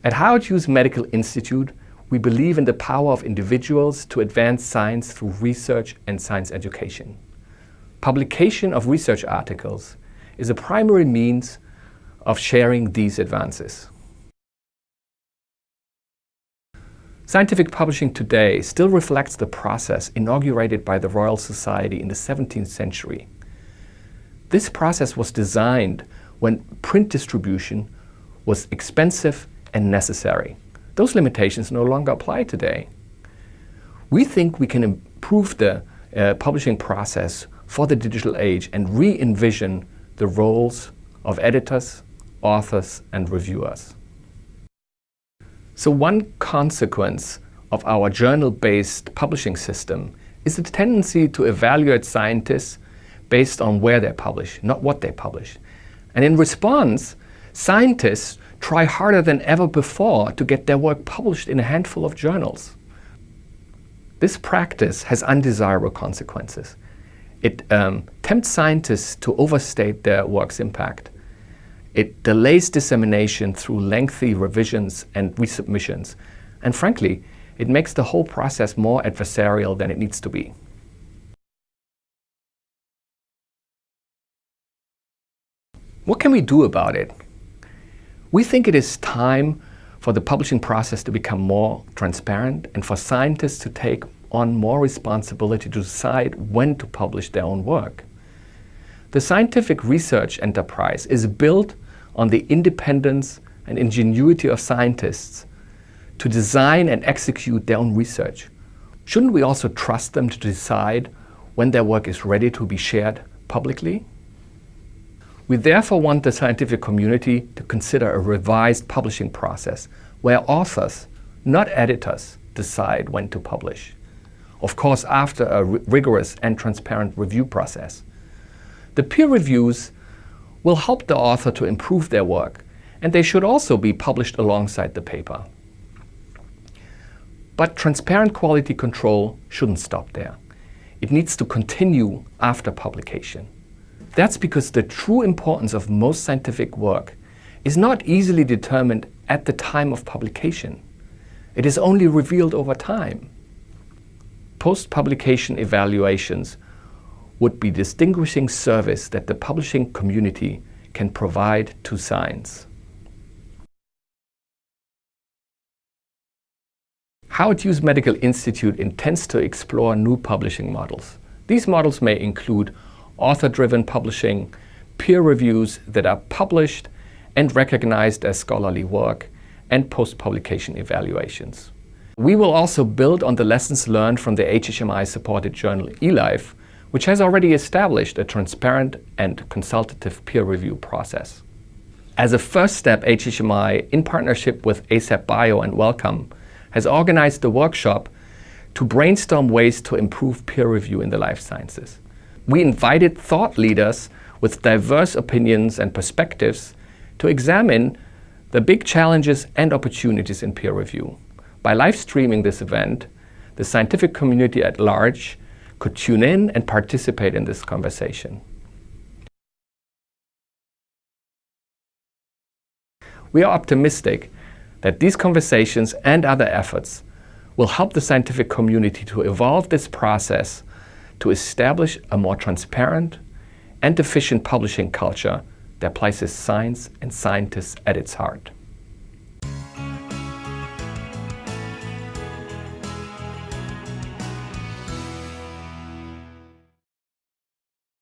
At Hughes Medical Institute, we believe in the power of individuals to advance science through research and science education. Publication of research articles is a primary means of sharing these advances. Scientific publishing today still reflects the process inaugurated by the Royal Society in the 17th century. This process was designed when print distribution was expensive and necessary. Those limitations no longer apply today. We think we can improve the publishing process for the digital age and re-envision the roles of editors, authors, and reviewers. So one consequence of our journal-based publishing system is the tendency to evaluate scientists based on where they publish, not what they publish. And in response, scientists try harder than ever before to get their work published in a handful of journals. This practice has undesirable consequences. It tempts scientists to overstate their work's impact. It delays dissemination through lengthy revisions and resubmissions. And frankly, it makes the whole process more adversarial than it needs to be. What can we do about it? We think it is time for the publishing process to become more transparent and for scientists to take on more responsibility to decide when to publish their own work. The scientific research enterprise is built on the independence and ingenuity of scientists to design and execute their own research. Shouldn't we also trust them to decide when their work is ready to be shared publicly? We therefore want the scientific community to consider a revised publishing process where authors, not editors, decide when to publish. Of course, after a rigorous and transparent review process. The peer reviews will help the author to improve their work, and they should also be published alongside the paper. But transparent quality control shouldn't stop there. It needs to continue after publication. That's because the true importance of most scientific work is not easily determined at the time of publication. It is only revealed over time. Post-publication evaluations would be distinguishing service that the publishing community can provide to science. Hughes Medical Institute intends to explore new publishing models. These models may include author-driven publishing, peer reviews that are published and recognized as scholarly work, and post-publication evaluations. We will also build on the lessons learned from the HHMI-supported journal eLife, which has already established a transparent and consultative peer review process. As a first step, HHMI, in partnership with ASAP Bio and Wellcome, has organized a workshop to brainstorm ways to improve peer review in the life sciences. We invited thought leaders with diverse opinions and perspectives to examine the big challenges and opportunities in peer review. By live streaming this event, the scientific community at large could tune in and participate in this conversation. We are optimistic that these conversations and other efforts will help the scientific community to evolve this process to establish a more transparent and efficient publishing culture that places science and scientists at its heart.